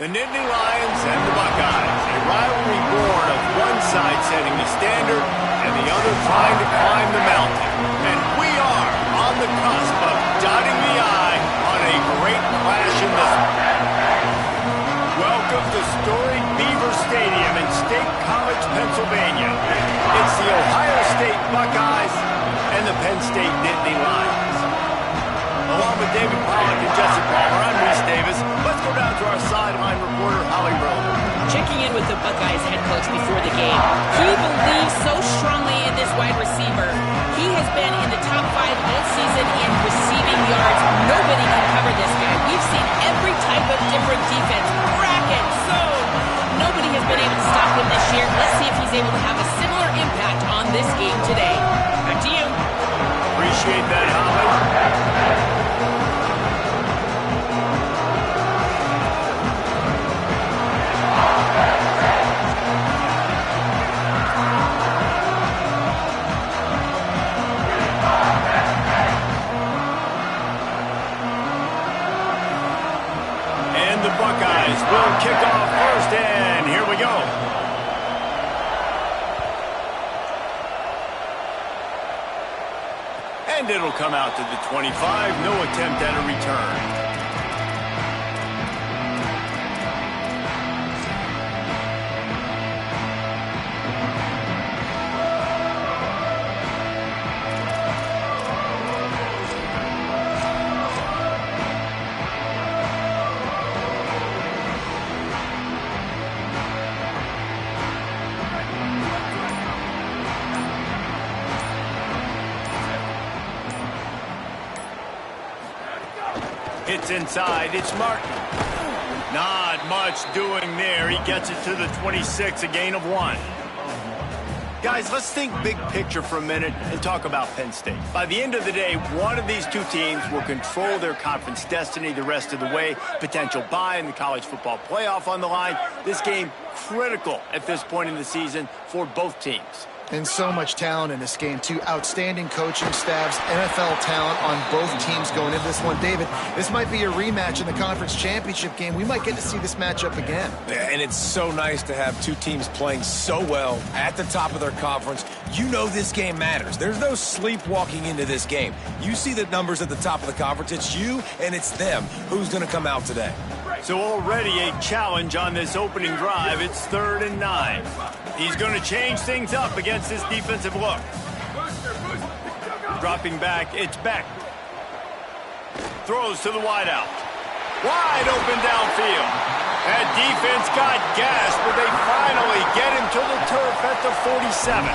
The Nittany Lions and the Buckeyes, a rivalry born of one side setting the standard and the other trying to climb the mountain. And we are on the cusp of dotting the I on a great clash in this one. Welcome to storied Beaver Stadium in State College, Pennsylvania. It's the Ohio State Buckeyes and the Penn State Nittany Lions. Along with David Pollack and Jesse Palmer, I'm Reese Davis. Let's go down to our sideline reporter, Holly Rowe. Checking in with the Buckeyes head coach before the game. He believes so strongly in this wide receiver. He has been in the top 5 all season in receiving yards. Nobody can cover this guy. We've seen every type of different defense. Bracket, zone. Nobody has been able to stop him this year. Let's see if he's able to have a similar impact on this game today. Back to you. Appreciate that, Holly. Buckeyes will kick off first, and here we go. And it'll come out to the 25. No attempt at a return. It's inside. It's Martin. Not much doing there. He gets it to the 26, a gain of 1. Guys, let's think big picture for a minute and talk about Penn State. By the end of the day, one of these two teams will control their conference destiny the rest of the way. Potential bye in the college football playoff on the line. This game critical at this point in the season for both teams. And so much talent in this game, too. Outstanding coaching staffs, NFL talent on both teams going into this one. David, this might be a rematch in the conference championship game. We might get to see this matchup again. Yeah, and it's so nice to have two teams playing so well at the top of their conference. You know this game matters. There's no sleepwalking into this game. You see the numbers at the top of the conference. It's you and it's them. Who's going to come out today? So already a challenge on this opening drive. It's 3rd and 9. He's going to change things up against this defensive look. Dropping back, it's Beck. Throws to the wideout. Wide open downfield. That defense got gassed, but they finally get him to the turf at the 47.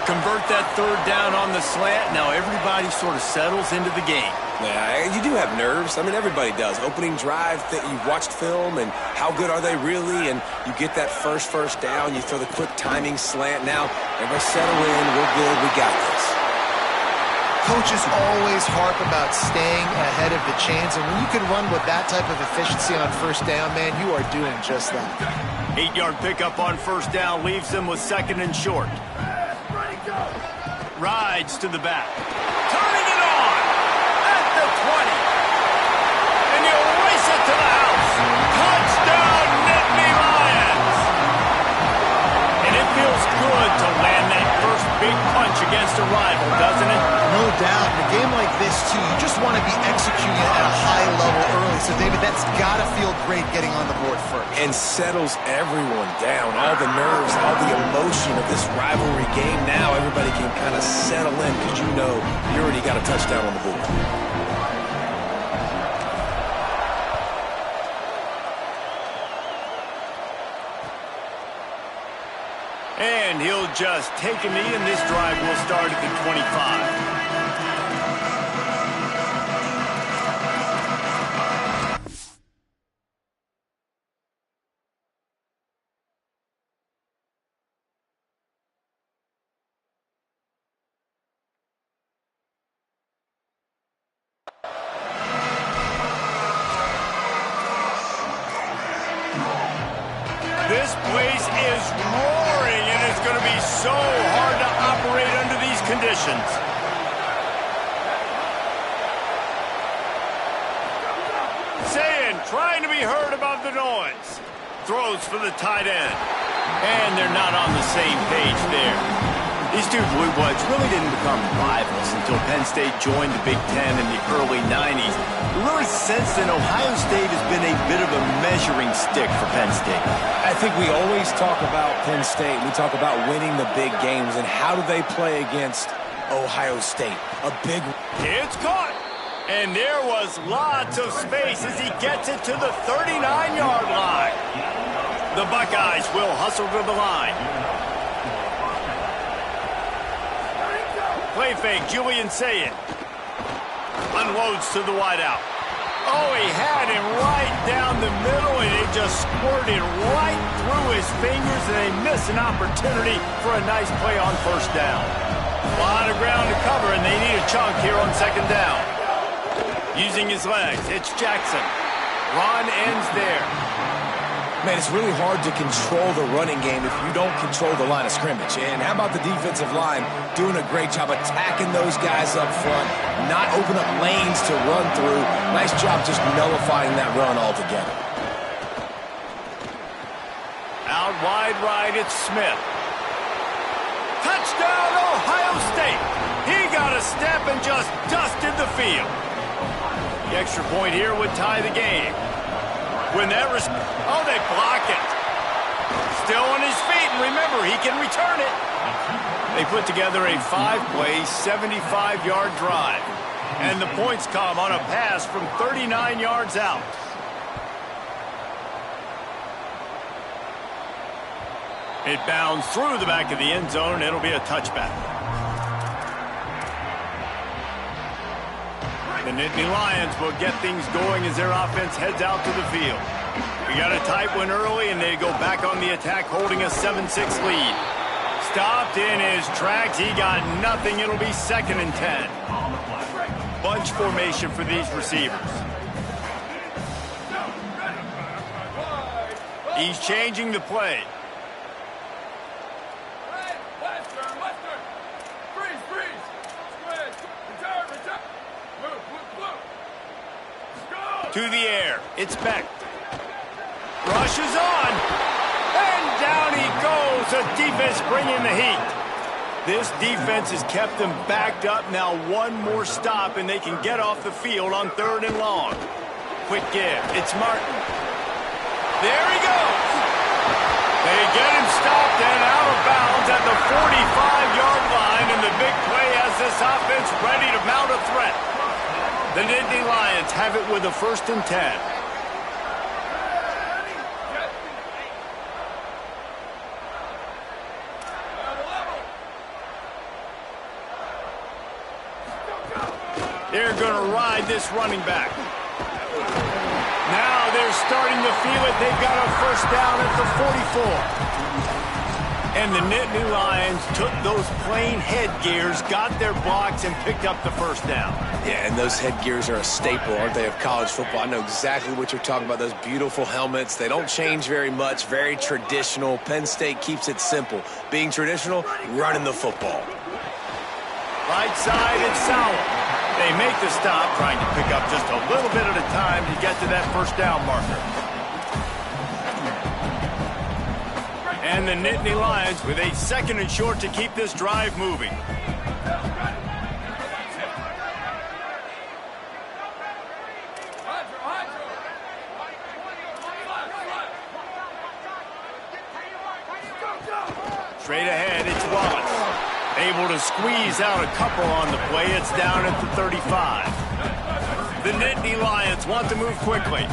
Convert that 3rd down on the slant. Now everybody sort of settles into the game. Yeah, you do have nerves. I mean, everybody does. Opening drive, that you've watched film, and how good are they really? And you get that first down. You throw the quick timing slant. Now, everybody settle in. We're good. We got this. Coaches always harp about staying ahead of the chains, and when you can run with that type of efficiency on 1st down, man, you are doing just that. 8-yard pickup on 1st down leaves them with 2nd and short. Rides to the back. Turning it on at the 20. And he'll race it to the house. Touchdown, Nittany Lions. And it feels good to land that first big punch against a rival, doesn't it? No doubt. In a game like this, too, you just want to be executing it at a high level early. So, David, that's got to feel great getting on the board first. And settles everyone down. All the nerves, all the emotion of this rivalry game. Now everybody can kind of settle in because you know you already got a touchdown on the board. And he'll just take a knee, and this drive will start at the 25. This place is roaring, and it's going to be so hard to operate under these conditions. Saying, trying to be be heard above the noise. Throws for the tight end. And they're not on the same page there. These two Blue Bloods really didn't become rivals until Penn State joined the Big Ten in the early 90s. Really, since then, Ohio State has been a bit of a measuring stick for Penn State. I think we always talk about Penn State. We talk about winning the big games, and how do they play against Ohio State? A big... It's caught. And there was lots of space as he gets it to the 39-yard line. The Buckeyes will hustle to the line. Play fake, Julian Sayin. Unloads to the wideout. Oh, he had him right down the middle, and it just squirted right through his fingers, and they miss an opportunity for a nice play on first down. A lot of ground to cover, and they need a chunk here on second down. Using his legs, it's Jackson. Run ends there. Man, it's really hard to control the running game if you don't control the line of scrimmage. And how about the defensive line doing a great job attacking those guys up front, not open up lanes to run through. Nice job just nullifying that run altogether. Out wide right, it's Smith. Touchdown, Ohio State. He got a step and just dusted the field. The extra point here would tie the game. When that oh, they block it. Still on his feet, and remember, he can return it. They put together a 5-play, 75-yard drive. And the points come on a pass from 39 yards out. It bounds through the back of the end zone, and it'll be a touchback. The Nittany Lions will get things going as their offense heads out to the field. We got a tight one early, and they go back on the attack, holding a 7-6 lead. Stopped in his tracks. He got nothing. It'll be 2nd and 10. Bunch formation for these receivers. He's changing the play. To the air. It's Beck. Rushes on. And down he goes. The defense bringing the heat. This defense has kept them backed up. Now one more stop, and they can get off the field on 3rd and long. Quick give. It's Martin. There he goes. They get him stopped and out of bounds at the 45-yard line, and the big play has this offense ready to mount a threat. The Nittany Lions have it with a 1st and 10. They're going to ride this running back. Now they're starting to feel it. They've got a 1st down at the 44. And the Nittany Lions took those plain headgears, got their blocks, and picked up the 1st down. Yeah, and those headgears are a staple, aren't they, of college football? I know exactly what you're talking about, those beautiful helmets. They don't change very much, very traditional. Penn State keeps it simple. Being traditional, running the football. Right side, it's Sauer. They make the stop, trying to pick up just a little bit at a time to get to that 1st down marker. And the Nittany Lions with a 2nd and short to keep this drive moving. Straight ahead, it's Wallace. Able to squeeze out a couple on the play. It's down at the 35. The Nittany Lions want to move quickly.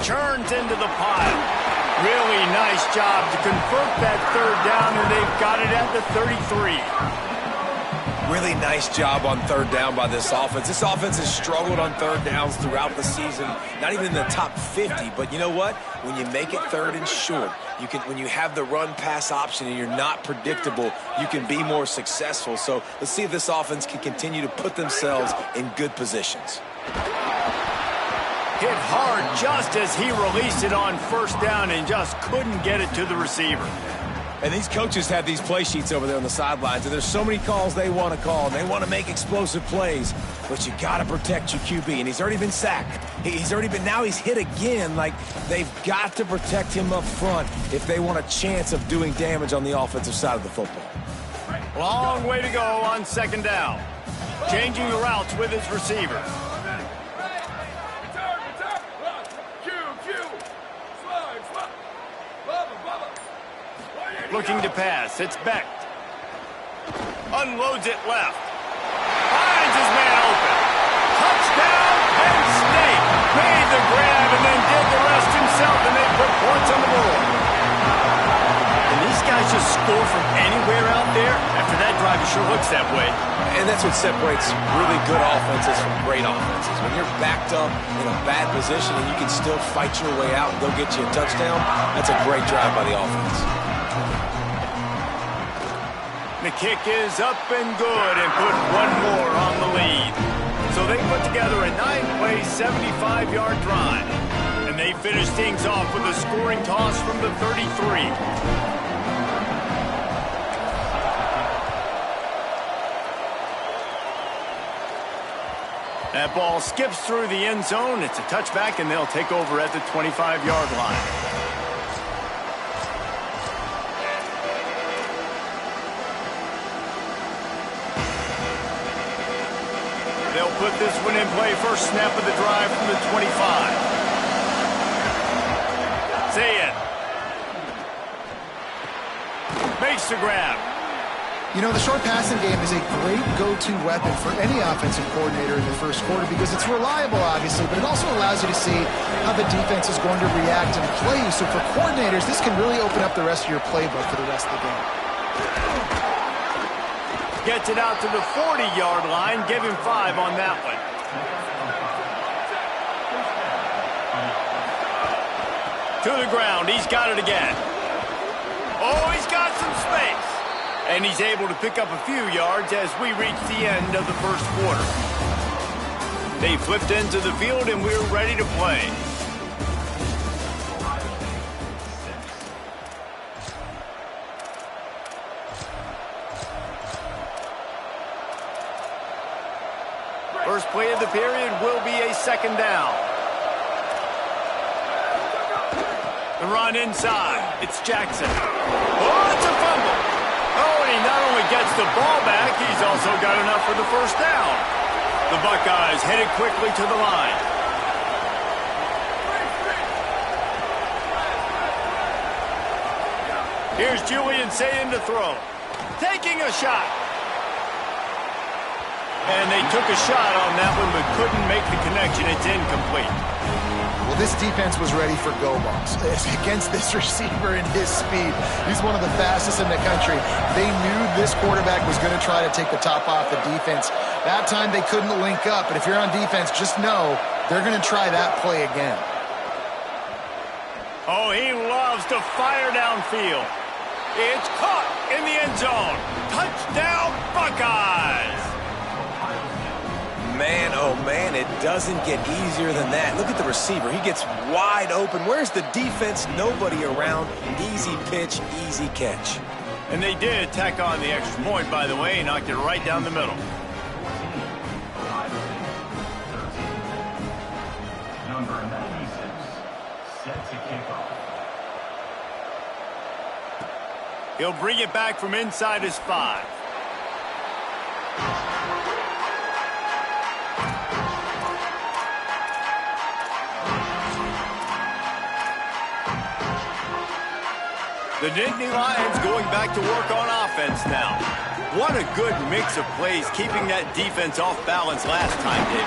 Churns into the pile. Really nice job to convert that 3rd down, and they've got it at the 33. Really nice job on 3rd down by this offense. This offense has struggled on 3rd downs throughout the season. Not even in the top 50, but you know what? When you make it 3rd and short, when you have the run-pass option and you're not predictable, you can be more successful. So let's see if this offense can continue to put themselves in good positions. Hit hard just as he released it on 1st down and just couldn't get it to the receiver. And these coaches have these play sheets over there on the sidelines, and there's so many calls they want to call, and they want to make explosive plays. But you got to protect your QB, and he's already been sacked. Now he's hit again. Like, they've got to protect him up front if they want a chance of doing damage on the offensive side of the football. Long way to go on second down. Changing the routes with his receivers. Looking to pass. It's Becht. Unloads it left. Finds his man open. Touchdown, Penn State. Made the grab and then did the rest himself, and they put points on the board. And these guys just score from anywhere out there. After that drive, it sure looks that way. And that's what separates really good offenses from great offenses. When you're backed up in a bad position and you can still fight your way out and go get you a touchdown, that's a great drive by the offense. The kick is up and good and put one more on the lead. So they put together a 9-play, 75-yard drive. And they finish things off with a scoring toss from the 33. That ball skips through the end zone. It's a touchback, and they'll take over at the 25-yard line. They'll put this one in play. First snap of the drive from the 25. Zayed makes the grab. You know, the short passing game is a great go-to weapon for any offensive coordinator in the first quarter because it's reliable, obviously, but it also allows you to see how the defense is going to react and play you. So for coordinators, this can really open up the rest of your playbook for the rest of the game. Gets it out to the 40-yard line. Give him 5 on that one. To the ground. He's got it again. Oh, he's got some space. And he's able to pick up a few yards as we reach the end of the first quarter. They flipped into the field, and we're ready to play. First play of the period will be a second down. The run inside. It's Jackson. Oh, it's a fumble. Oh, and he not only gets the ball back, he's also got enough for the first down. The Buckeyes headed quickly to the line. Here's Julian Sayin to throw. Taking a shot. And they took a shot on that one, but couldn't make the connection. It's incomplete. Well, this defense was ready for go balls against this receiver and his speed. He's one of the fastest in the country. They knew this quarterback was going to try to take the top off the defense. That time they couldn't link up, but if you're on defense, just know they're going to try that play again. Oh, he loves to fire downfield. It's caught in the end zone. Touchdown, Buckeyes! Man, oh man, it doesn't get easier than that. Look at the receiver. He gets wide open. Where's the defense? Nobody around. Easy pitch, easy catch. And they did tack on the extra point, by the way, knocked it right down the middle. Number 96, set to kick off. He'll bring it back from inside his 5. The Nittany Lions going back to work on offense now. What a good mix of plays, keeping that defense off balance last time, David.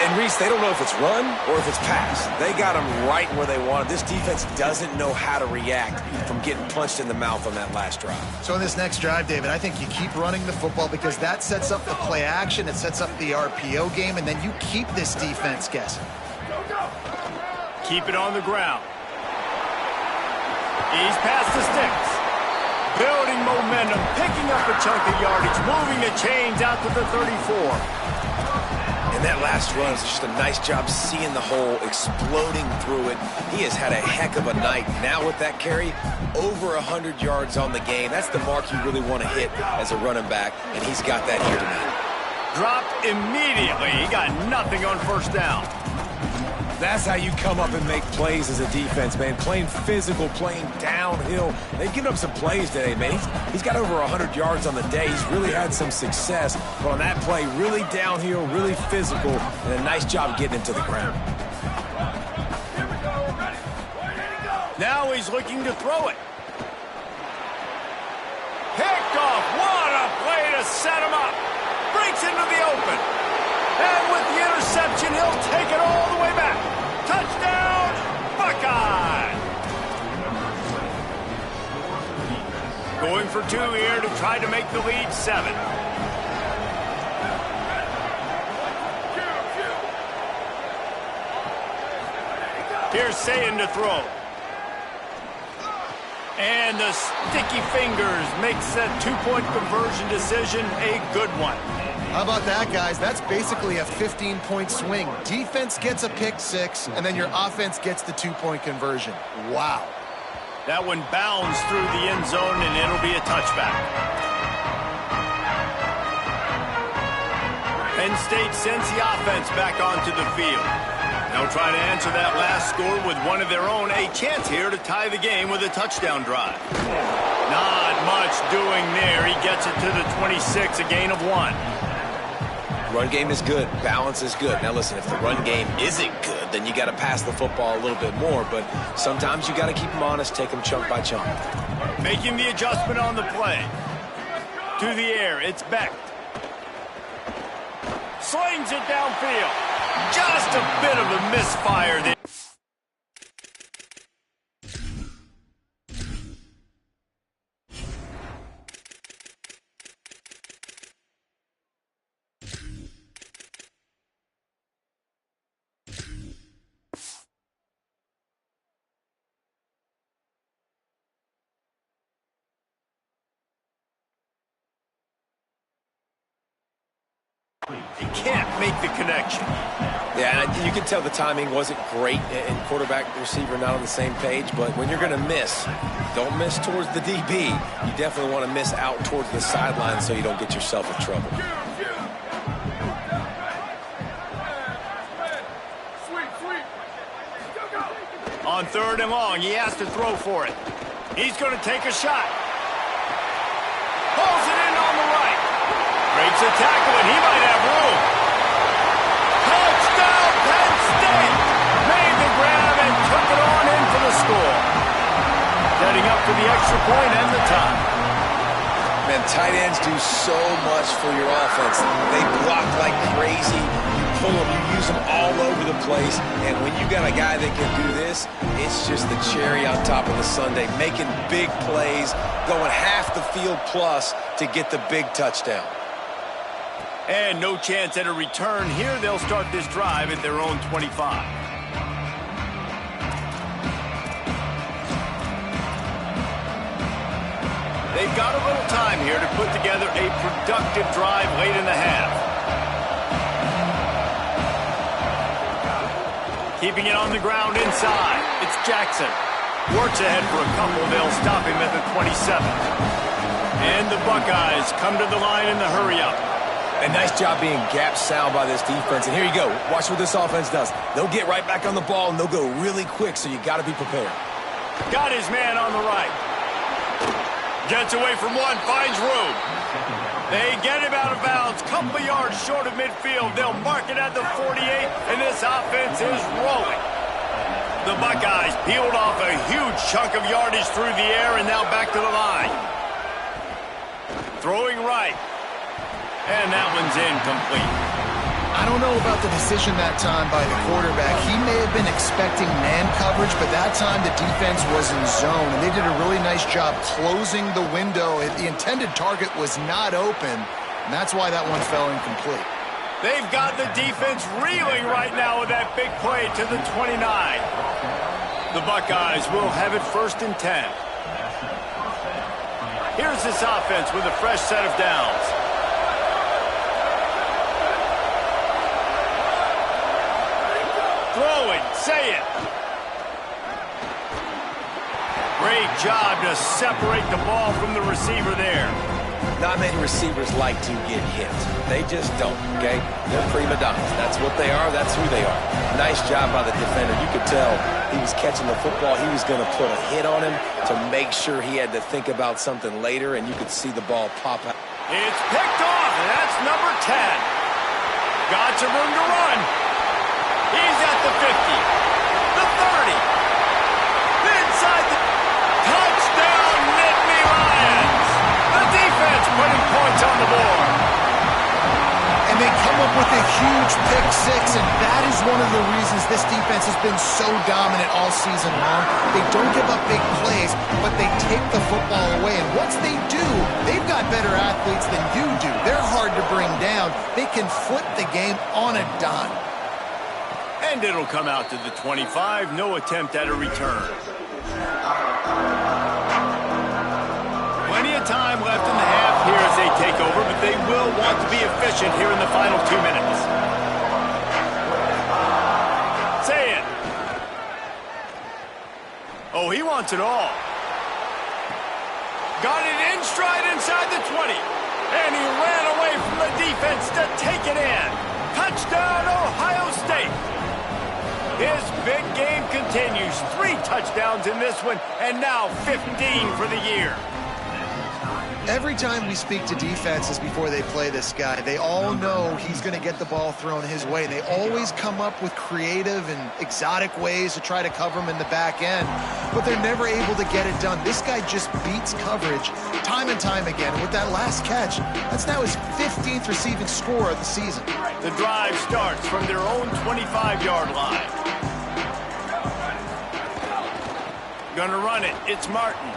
And Reese, they don't know if it's run or if it's pass. They got them right where they wanted. This defense doesn't know how to react from getting punched in the mouth on that last drive. So in this next drive, David, I think you keep running the football because that sets up the play action, it sets up the RPO game, and then you keep this defense guessing. Keep it on the ground. He's past the sticks. Building momentum, picking up a chunk of yardage, moving the chains out to the 34. And that last run is just a nice job seeing the hole, exploding through it. He has had a heck of a night. Now with that carry, over 100 yards on the game. That's the mark you really want to hit as a running back, and he's got that here tonight. Dropped immediately. He got nothing on first down. That's how you come up and make plays as a defense, man. Playing physical, playing downhill. They've given up some plays today, man. He's got over 100 yards on the day. He's really had some success. But on that play, really downhill, really physical, and a nice job getting him to the ground. Now he's looking to throw it. Picked off. What a play to set him up. Breaks into the open. And with the interception, he'll take it all the way back. Touchdown, Buckeye! Going for 2 here to try to make the lead 7. Here's Sayin to throw. And the sticky fingers makes that 2-point conversion decision a good one. How about that, guys? That's basically a 15-point swing. Defense gets a pick 6, and then your offense gets the 2-point conversion. Wow. That one bounds through the end zone, and it'll be a touchback. Penn State sends the offense back onto the field. They'll try to answer that last score with one of their own. A chance here to tie the game with a touchdown drive. Not much doing there. He gets it to the 26, a gain of 1. Run game is good. Balance is good. Now listen, if the run game isn't good, then you got to pass the football a little bit more. But sometimes you got to keep them honest, take them chunk by chunk. Making the adjustment on the play. To the air, it's Beck. Slings it downfield. Just a bit of a misfire there. He can't make the connection. Yeah, you can tell the timing wasn't great, and quarterback and receiver not on the same page, but when you're going to miss, don't miss towards the DB. You definitely want to miss out towards the sideline so you don't get yourself in trouble. On 3rd and long, he has to throw for it. He's going to take a shot. Pulls it in on the right. Breaks a tackle, and he might have room. Touchdown, Penn State! Made the grab and took it on in for the score. Setting up for the extra point and the tie. Man, tight ends do so much for your offense. They block like crazy. You pull them, you use them all over the place. And when you got a guy that can do this, it's just the cherry on top of the sundae. Making big plays, going half the field plus to get the big touchdown. And no chance at a return here. They'll start this drive at their own 25. They've got a little time here to put together a productive drive late in the half. Keeping it on the ground inside. It's Jackson. Works ahead for a couple. They'll stop him at the 27. And the Buckeyes come to the line in the hurry-up. A nice job being gap sound by this defense. And here you go. Watch what this offense does. They'll get right back on the ball, and they'll go really quick, so you got to be prepared. Got his man on the right. Gets away from one, finds room. They get him out of bounds. Couple yards short of midfield. They'll mark it at the 48, and this offense is rolling. The Buckeyes peeled off a huge chunk of yardage through the air, and now back to the line. Throwing right. And that one's incomplete. I don't know about the decision that time by the quarterback. He may have been expecting man coverage, but that time the defense was in zone, and they did a really nice job closing the window. The intended target was not open, and that's why that one fell incomplete. They've got the defense reeling right now with that big play to the 29. The Buckeyes will have it 1st and 10. Here's this offense with a fresh set of downs. throwing. Say it. Great job to separate the ball from the receiver there. Not many receivers like to get hit. They just don't, okay? They're prima donnas. That's what they are. That's who they are. Nice job by the defender. You could tell he was catching the football. He was going to put a hit on him to make sure he had to think about something later, and you could see the ball pop out. It's picked off, and that's number 10. Got some room to run. He's at the 50, the 30, inside the touchdown, Nittany Lions. The defense putting points on the board. And they come up with a huge pick six, and that is one of the reasons this defense has been so dominant all season long. They don't give up big plays, but they take the football away. And once they do, they've got better athletes than you do. They're hard to bring down. They can flip the game on a dime. And it'll come out to the 25. No attempt at a return. Plenty of time left in the half here as they take over, but they will want to be efficient here in the final 2 minutes. Say it. Oh, he wants it all. Got it in stride inside the 20. And he ran away from the defense to take it in. Touchdown, Ohio State. His big game continues. 3 touchdowns in this one, and now 15 for the year. Every time we speak to defenses before they play this guy, they all know he's going to get the ball thrown his way. They always come up with creative and exotic ways to try to cover him in the back end, but they're never able to get it done. This guy just beats coverage time and time again. And with that last catch, that's now his 15th receiving score of the season. The drive starts from their own 25-yard line. Gonna run it. It's Martin.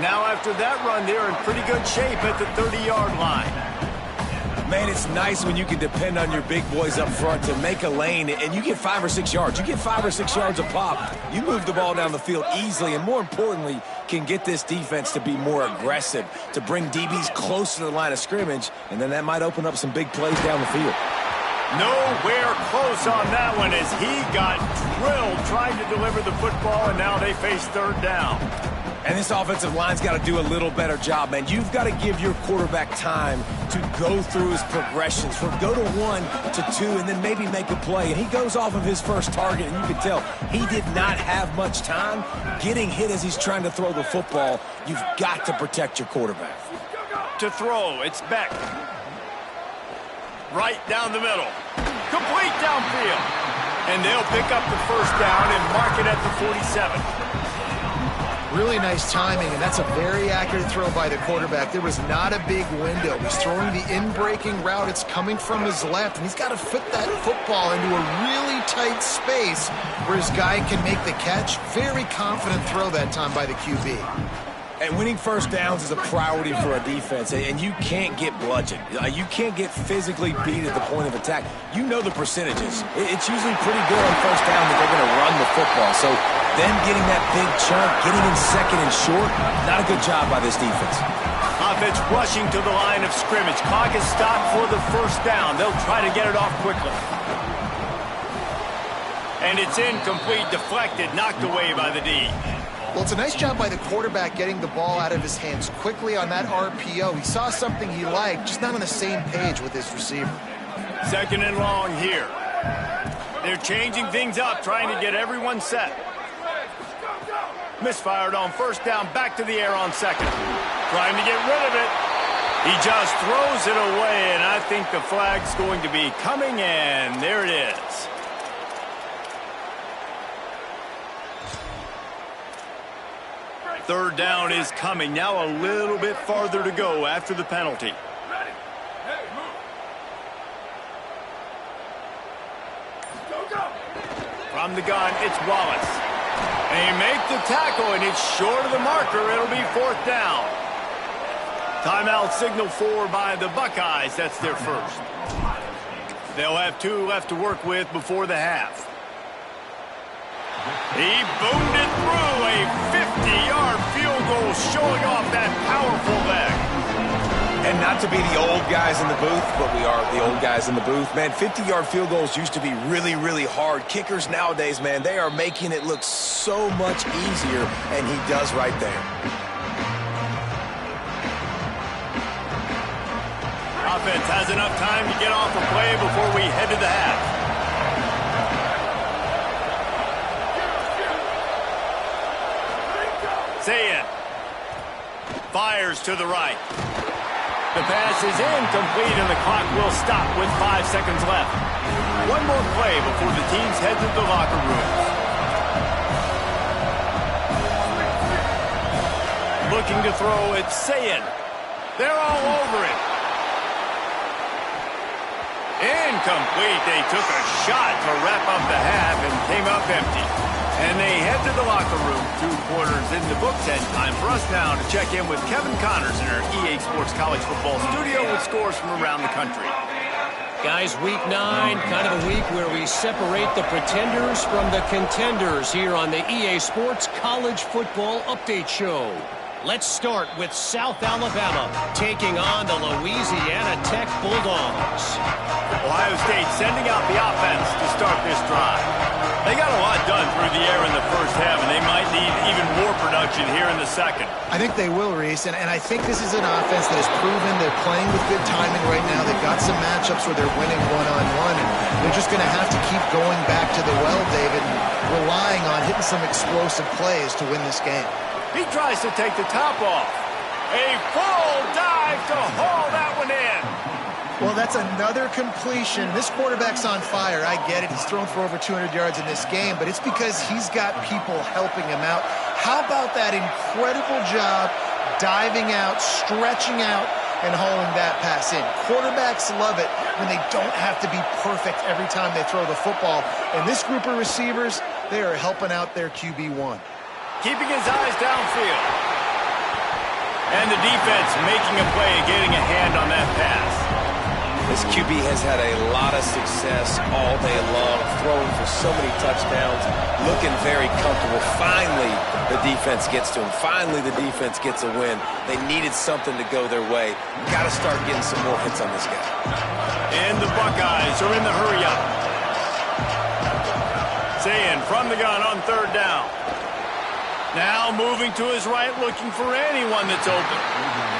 Now after that run, they're in pretty good shape at the 30-yard line. Man, it's nice when you can depend on your big boys up front to make a lane, and you get 5 or 6 yards. You get 5 or 6 yards a pop. You move the ball down the field easily, and more importantly, can get this defense to be more aggressive, to bring DBs close to the line of scrimmage, and then that might open up some big plays down the field. Nowhere close on that one as he got drilled trying to deliver the football, and now they face 3rd down. And this offensive line's got to do a little better job, man. You've got to give your quarterback time to go through his progressions from go to 1 to 2 and then maybe make a play. And he goes off of his first target, and you can tell he did not have much time getting hit as he's trying to throw the football. You've got to protect your quarterback. To throw, it's Beck. Right down the middle. Complete downfield. And they'll pick up the 1st down and mark it at the 47. Really nice timing, and that's a very accurate throw by the quarterback. There was not a big window. He's throwing the in-breaking route. It's coming from his left, and he's got to fit that football into a really tight space where his guy can make the catch. Very confident throw that time by the QB. And winning 1st downs is a priority for a defense, and you can't get bludgeoned. You can't get physically beat at the point of attack. You know the percentages. It's usually pretty good on 1st down that they're going to run the football. So them getting that big chunk, getting in 2nd and short, not a good job by this defense. Offense rushing to the line of scrimmage. Clock is stopped for the 1st down. They'll try to get it off quickly. And it's incomplete, deflected, knocked away by the D. Well, it's a nice job by the quarterback getting the ball out of his hands quickly on that RPO. He saw something he liked, just not on the same page with his receiver. 2nd and long here. They're changing things up, trying to get everyone set. Misfired on 1st down, back to the air on 2nd. Trying to get rid of it. He just throws it away, and I think the flag's going to be coming in. There it is. Third down is coming. Now a little bit farther to go after the penalty. From the gun, it's Wallace. They make the tackle, and it's short of the marker. It'll be 4th down. Timeout signal for by the Buckeyes. That's their 1st. They'll have 2 left to work with before the half. He boomed it through a 50-yard field goal, showing off that powerful leg. And not Not to be the old guys in the booth, but we are the old guys in the booth. Man, 50-yard field goals used to be really, really hard. Kickers nowadays, man, they are making it look so much easier, and he does right there. Offense has enough time to get off a play before we head to the half. Sayin fires to the right. The pass is incomplete, and the clock will stop with 5 seconds left. One more play before the teams head to the locker rooms. Looking to throw, it's Sayin. They're all over it. Incomplete. They took a shot to wrap up the half and came up empty. And they head to the locker room. 2 quarters in the books, and time for us now to check in with Kevin Connors in our EA Sports College Football studio with scores from around the country. Guys, week 9, kind of a week where we separate the pretenders from the contenders here on the EA Sports College Football Update Show. Let's start with South Alabama taking on the Louisiana Tech Bulldogs. Ohio State sending out the offense to start this drive. They got a lot done through the air in the first half, and they might need even more production here in the second. I think they will, Reese, and I think this is an offense that has proven they're playing with good timing right now. They've got some matchups where they're winning one-on-one, and they're just going to have to keep going back to the well, David, and relying on hitting some explosive plays to win this game. He tries to take the top off. A full dive to haul that one in. Well, that's another completion. This quarterback's on fire. I get it. He's thrown for over 200 yards in this game, but it's because he's got people helping him out. How about that incredible job diving out, stretching out, and hauling that pass in? Quarterbacks love it when they don't have to be perfect every time they throw the football. And this group of receivers, they are helping out their QB1. Keeping his eyes downfield. And the defense making a play, getting a hand on that pass. This QB has had a lot of success all day long, throwing for so many touchdowns, looking very comfortable. Finally, the defense gets to him. Finally, the defense gets a win. They needed something to go their way. Got to start getting some more hits on this guy. And the Buckeyes are in the hurry-up. Sayin from the gun on 3rd down. Now moving to his right, looking for anyone that's open.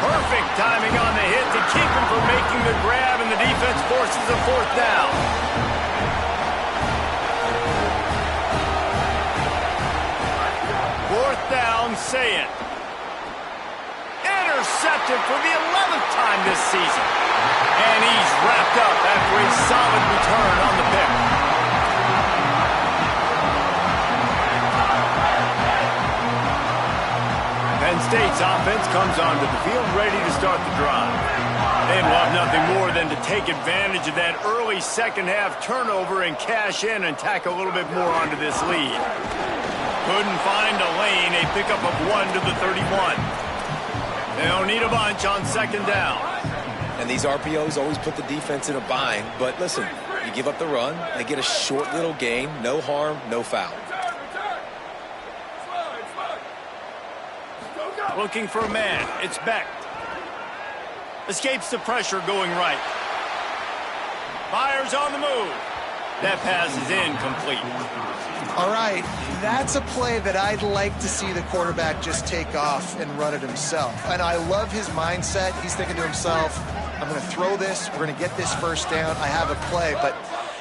Perfect timing on the hit to keep him from making the grab, and the defense forces a 4th down. Fourth down, Sayin. Intercepted for the 11th time this season. And he's wrapped up after a solid return on the pick. Penn State's offense comes onto the field ready to start the drive. They'd love nothing more than to take advantage of that early second half turnover and cash in and tack a little bit more onto this lead. Couldn't find a lane, a pickup of 1 to the 31. They'll need a bunch on 2nd down. And these RPOs always put the defense in a bind, but listen, you give up the run, they get a short little gain, no harm, no foul. Looking for a man. It's Beck. Escapes the pressure going right. Fires on the move. That pass is incomplete. All right, that's a play that I'd like to see the quarterback just take off and run it himself. And I love his mindset. He's thinking to himself, I'm going to throw this. We're going to get this 1st down. I have a play, but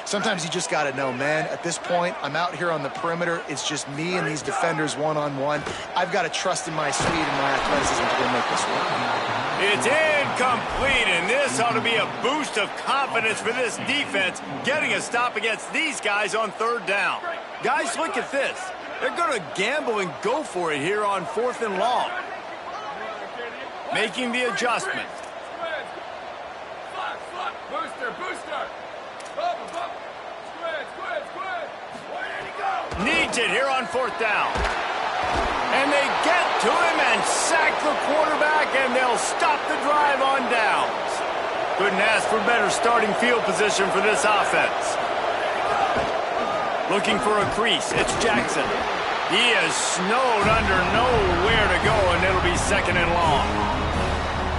sometimes you just got to know, man, at this point, I'm out here on the perimeter. It's just me and these defenders one-on-one. I've got to trust in my speed and my athleticism to go make this work. It's incomplete, and this ought to be a boost of confidence for this defense, getting a stop against these guys on 3rd down. Guys, look at this. They're going to gamble and go for it here on 4th and long. Making the adjustment. Needs it here on 4th down. And they get to him and sack the quarterback, and they'll stop the drive on downs. Couldn't ask for better starting field position for this offense. Looking for a crease, it's Jackson. He is snowed under, nowhere to go, and it'll be 2nd and long.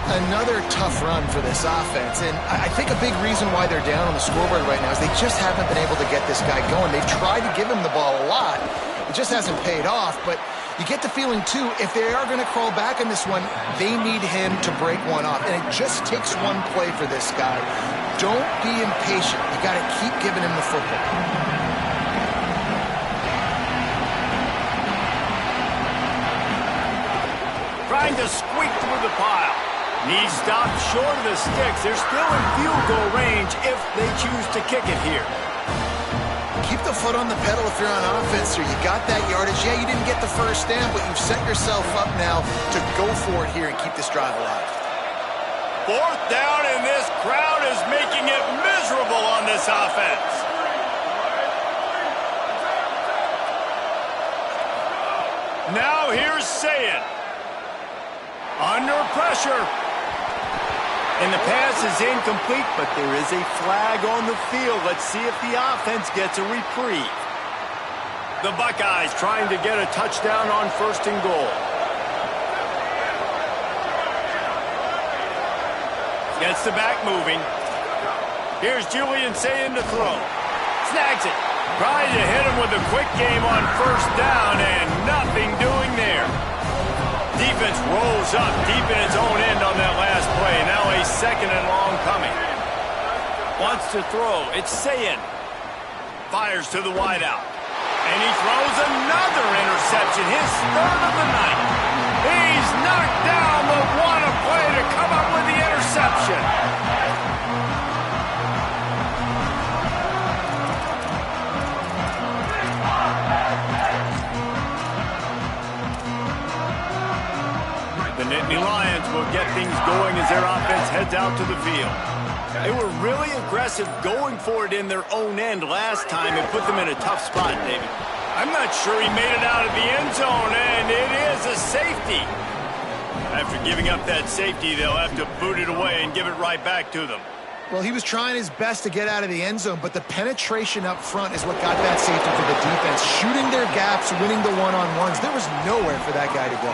Another tough run for this offense, and I think a big reason why they're down on the scoreboard right now is they just haven't been able to get this guy going. They've tried to give him the ball a lot. It just hasn't paid off, but you get the feeling, too, if they are going to crawl back in this one, they need him to break one off, and it just takes one play for this guy. Don't be impatient. You got to keep giving him the football. Trying to squeak through the pile. Knee stopped short of the sticks. They're still in field goal range if they choose to kick it here. Keep the foot on the pedal if you're on offense here. You got that yardage. Yeah, you didn't get the first down, but you've set yourself up now to go for it here and keep this drive alive. Fourth down, and this crowd is making it miserable on this offense. Now here's Sayin. Under pressure. And the pass is incomplete, but there is a flag on the field. Let's see if the offense gets a reprieve. The Buckeyes trying to get a touchdown on 1st and goal. Gets the back moving. Here's Julian Sayin to throw. Snags it. Trying to hit him with a quick game on 1st down, and nothing doing there. Defense rolls up deep in its own end on that last play. Now a 2nd and long coming. Wants to throw. It's Sayin. Fires to the wideout. And he throws another interception. His 3rd of the night. He's knocked down, but what a play to come up with the interception. The Nittany Lions will get things going as their offense heads out to the field. They were really aggressive going for it in their own end last time and put them in a tough spot, David. I'm not sure he made it out of the end zone, and it is a safety. After giving up that safety, they'll have to boot it away and give it right back to them. Well, he was trying his best to get out of the end zone, but the penetration up front is what got that safety for the defense. Shooting their gaps, winning the one-on-ones. There was nowhere for that guy to go.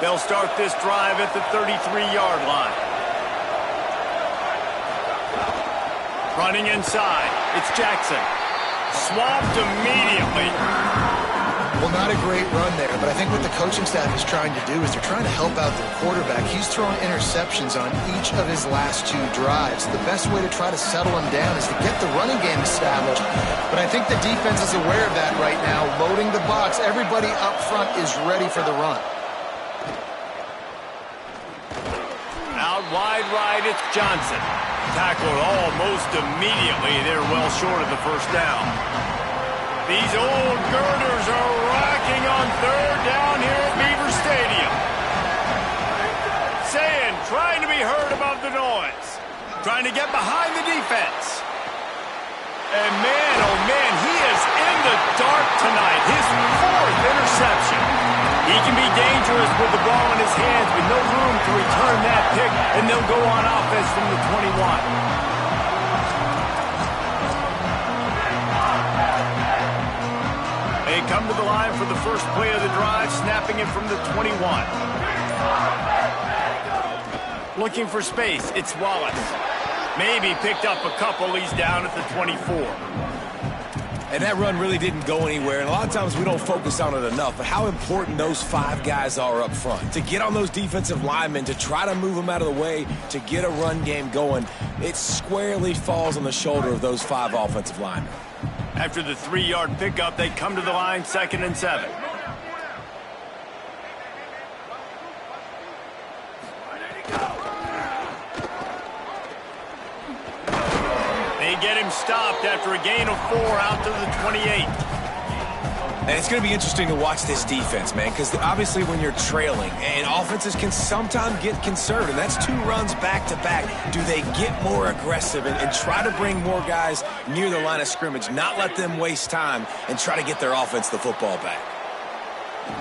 They'll start this drive at the 33-yard line. Running inside. It's Jackson. Swamped immediately. Well, not a great run there, but I think what the coaching staff is trying to do is they're trying to help out their quarterback. He's throwing interceptions on each of his last 2 drives. The best way to try to settle him down is to get the running game established. But I think the defense is aware of that right now, loading the box. Everybody up front is ready for the run. Out wide right, it's Johnson. Tackled almost immediately. They're well short of the first down. These old girders are rocking on 3rd down here at Beaver Stadium. Sayin trying to be heard above the noise. Trying to get behind the defense. And man, oh man, he is in the dark tonight. His 4th interception. He can be dangerous with the ball in his hands, but no room to return that pick, and they'll go on offense from the 21. They come to the line for the first play of the drive, snapping it from the 21. Looking for space, it's Wallace. Maybe picked up a couple, he's down at the 24. And that run really didn't go anywhere, and a lot of times we don't focus on it enough, but how important those 5 guys are up front. To get on those defensive linemen, to try to move them out of the way, to get a run game going, it squarely falls on the shoulder of those 5 offensive linemen. After the 3-yard pickup, they come to the line, 2nd and 7. They get him stopped after a gain of 4 out to the 28. And it's going to be interesting to watch this defense, man, because obviously when you're trailing, and offenses can sometimes get conservative. That's 2 runs back-to-back. Do they get more aggressive and try to bring more guys near the line of scrimmage, not let them waste time, and try to get their offense the football back?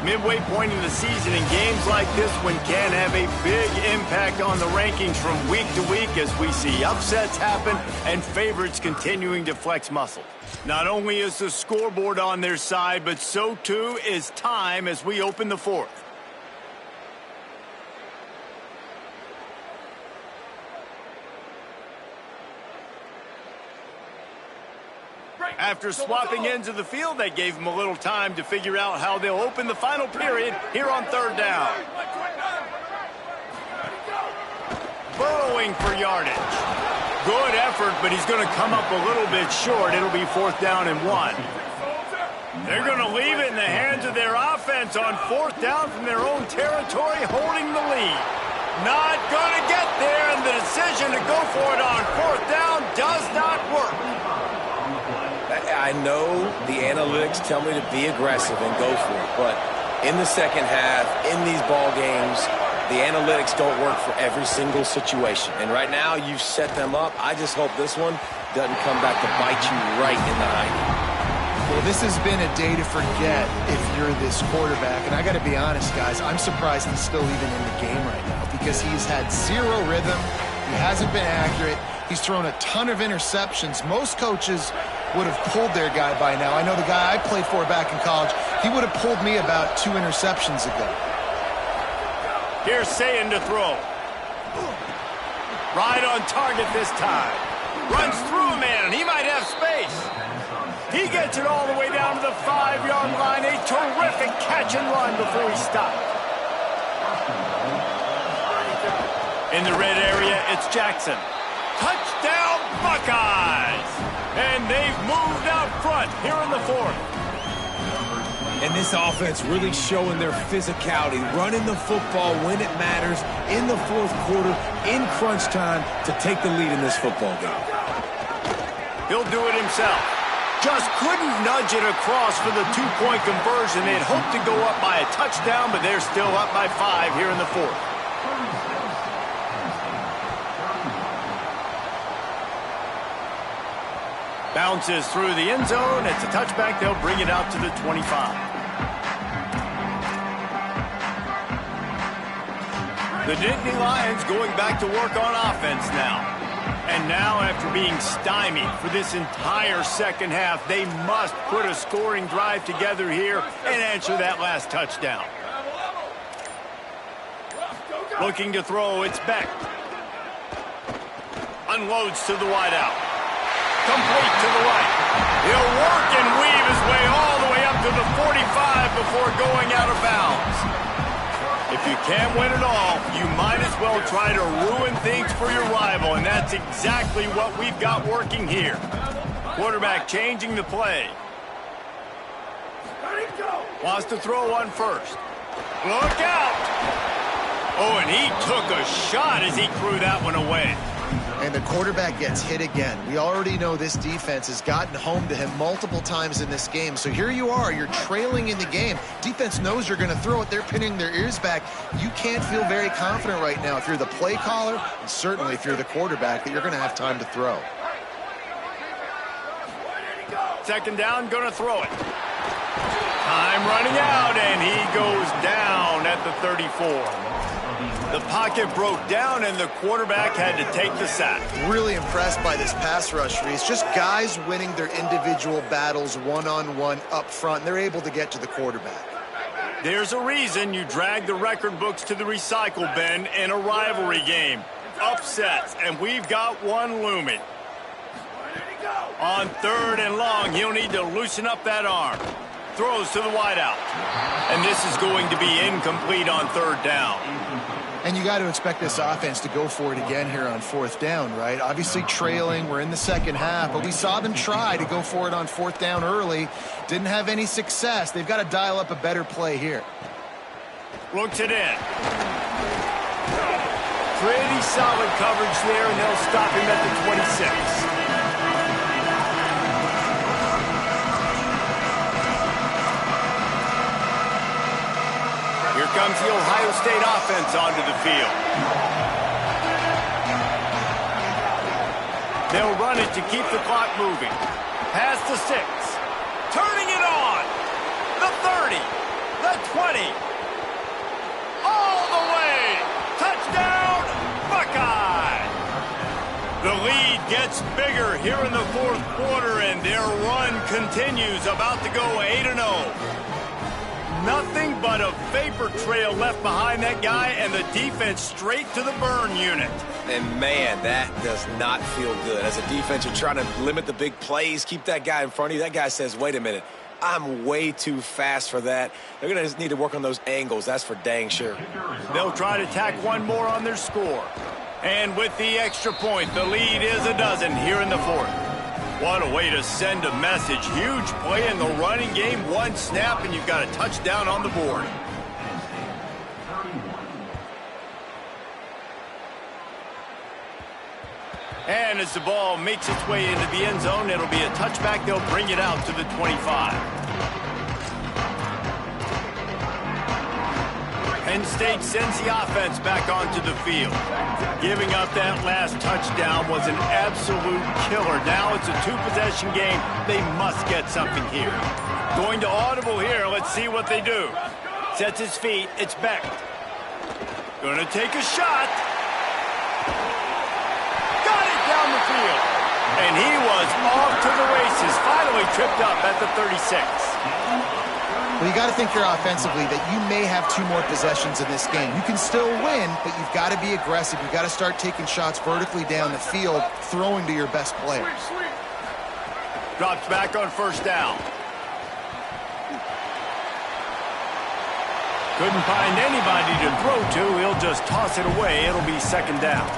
Midway point in the season, in games like this one can have a big impact on the rankings from week to week as we see upsets happen and favorites continuing to flex muscle. Not only is the scoreboard on their side, but so too is time as we open the fourth. After swapping ends of the field, they gave them a little time to figure out how they'll open the final period here on third down. Burrowing for yardage. Good effort, but he's going to come up a little bit short. It'll be 4th down and 1. They're going to leave it in the hands of their offense on 4th down from their own territory, holding the lead. Not going to get there, and the decision to go for it on 4th down does not work. I know the analytics tell me to be aggressive and go for it, but in the second half, in these ball games, the analytics don't work for every single situation. And right now, you've set them up. I just hope this one doesn't come back to bite you right in the eye. Well, this has been a day to forget if you're this quarterback. And I got to be honest, guys, I'm surprised he's still even in the game right now because he's had zero rhythm. He hasn't been accurate. He's thrown a ton of interceptions. Most coaches would have pulled their guy by now. I know the guy I played for back in college, he would have pulled me about 2 interceptions ago. Here's Sayin to throw. Right on target this time. Runs through a man, and he might have space. He gets it all the way down to the 5-yard line. A terrific catch and run before he stopped. In the red area, it's Jackson. Touchdown, Buckeyes! And they've moved out front here in the 4th. And this offense really showing their physicality, running the football when it matters in the 4th quarter, in crunch time, to take the lead in this football game. He'll do it himself. Just couldn't nudge it across for the 2-point conversion. They'd hoped to go up by a touchdown, but they're still up by 5 here in the 4th. Bounces through the end zone. It's a touchback. They'll bring it out to the 25. The Nittany Lions going back to work on offense now. And now, after being stymied for this entire second half, they must put a scoring drive together here and answer that last touchdown. Looking to throw, it's Beck. Unloads to the wideout. Complete to the right. He'll work and weave his way all the way up to the 45 before going out of bounds. If you can't win it all, you might as well try to ruin things for your rival, and that's exactly what we've got working here. Quarterback changing the play. Wants to throw on first. Look out! Oh, and he took a shot as he threw that one away. And the quarterback gets hit again. We already know this defense has gotten home to him multiple times in this game. So here you are, you're trailing in the game. Defense knows you're going to throw it. They're pinning their ears back. You can't feel very confident right now if you're the play caller, and certainly if you're the quarterback, that you're going to have time to throw. Second down, going to throw it. Time running out, and he goes down at the 34. The pocket broke down, and the quarterback had to take the sack. Really impressed by this pass rush, Reese. Just guys winning their individual battles one-on-one up front. They're able to get to the quarterback. There's a reason you drag the record books to the recycle bin in a rivalry game. Upsets, and we've got one looming. On 3rd and long, he'll need to loosen up that arm. Throws to the wideout. And this is going to be incomplete on 3rd down. And you got to expect this offense to go for it again here on 4th down, right? Obviously trailing, we're in the second half, but we saw them try to go for it on 4th down early. Didn't have any success. They've got to dial up a better play here. Looks it in. Pretty solid coverage there, and they'll stop him at the 26. Here comes the Ohio State offense onto the field. They'll run it to keep the clock moving. Past the 6. Turning it on. The 30. The the 20. All the way. Touchdown, Buckeye. The lead gets bigger here in the fourth quarter, and their run continues, about to go 8-0. Nothing but a vapor trail left behind that guy, and the defense straight to the burn unit. And, man, that does not feel good. As a defense, you're trying to limit the big plays, keep that guy in front of you. That guy says, wait a minute, I'm way too fast for that. They're going to just need to work on those angles. That's for dang sure. They'll try to tack one more on their score. And with the extra point, the lead is a dozen here in the fourth. What a way to send a message. Huge play in the running game. One snap, and you've got a touchdown on the board. And as the ball makes its way into the end zone, it'll be a touchback. They'll bring it out to the 25. Penn State sends the offense back onto the field. Giving up that last touchdown was an absolute killer. Now it's a two-possession game. They must get something here. Going to audible here. Let's see what they do. Sets his feet. It's Beck. Going to take a shot. Got it down the field. And he was off to the races. Finally tripped up at the 36. Well, you got to think here offensively that you may have two more possessions in this game. You can still win, but you've got to be aggressive. You've got to start taking shots vertically down the field, throwing to your best player. Drops back on first down. Couldn't find anybody to throw to. He'll just toss it away. It'll be second down.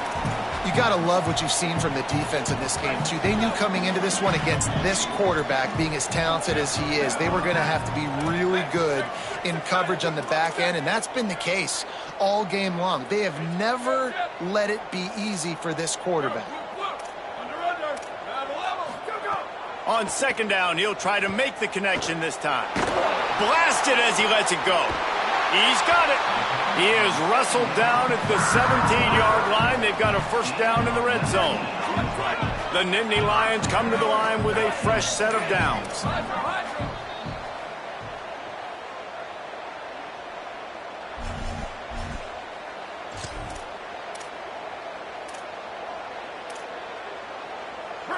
You got to love what you've seen from the defense in this game, too. They knew coming into this one against this quarterback, being as talented as he is, they were going to have to be really good in coverage on the back end, and that's been the case all game long. They have never let it be easy for this quarterback. On second down, he'll try to make the connection this time. Blasted as he lets it go. He's got it. He is wrestled down at the 17-yard line. They've got a first down in the red zone. The Nittany Lions come to the line with a fresh set of downs.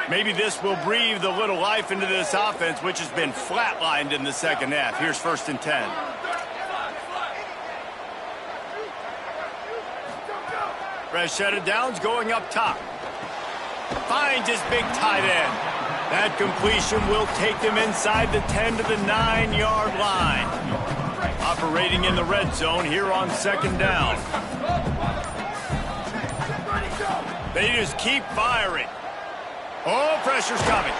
Maybe this will breathe a little life into this offense, which has been flatlined in the second half. Here's first and 10. Fresh set of downs going up top. Finds his big tight end. That completion will take them inside the 10 to the 9-yard line. Operating in the red zone here on second down. They just keep firing. Oh, pressure's coming.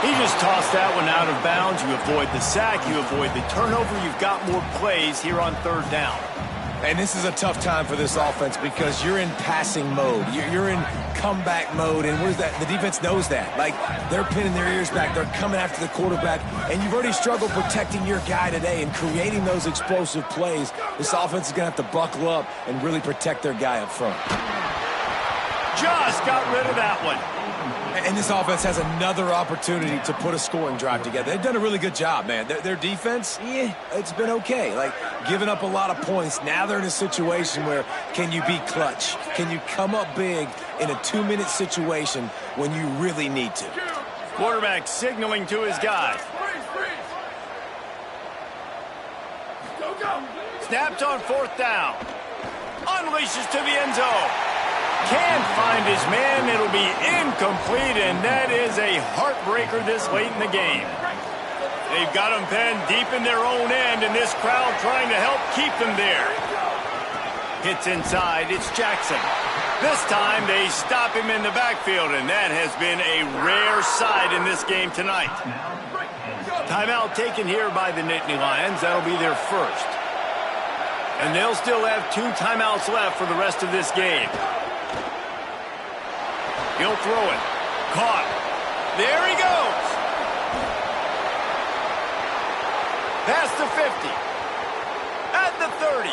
He just tossed that one out of bounds. You avoid the sack. You avoid the turnover. You've got more plays here on third down. And this is a tough time for this offense because you're in passing mode. You're in comeback mode, and where's that? The defense knows that. Like, they're pinning their ears back. They're coming after the quarterback, and you've already struggled protecting your guy today and creating those explosive plays. This offense is going to have to buckle up and really protect their guy up front. Just got rid of that one. And this offense has another opportunity to put a scoring drive together. They've done a really good job, man. Their defense, it's been okay. Like, giving up a lot of points. Now they're in a situation where can you be clutch? Can you come up big in a 2-minute situation when you really need to? Quarterback signaling to his guy. Snapped on fourth down. Unleashes to the end zone. Can't find his man. It'll be incomplete, and that is a heartbreaker this late in the game. They've got him pinned deep in their own end, and this crowd trying to help keep them there. Hits inside. It's Jackson. This time they stop him in the backfield, and that has been a rare sight in this game tonight. Timeout taken here by the Nittany Lions. That'll be their first. And they'll still have 2 timeouts left for the rest of this game. He'll throw it. Caught. There he goes. Past the 50. At the 30.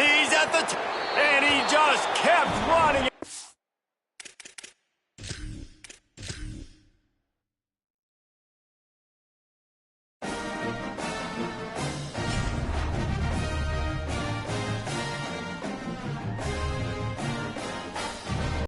He's at the and he just kept running.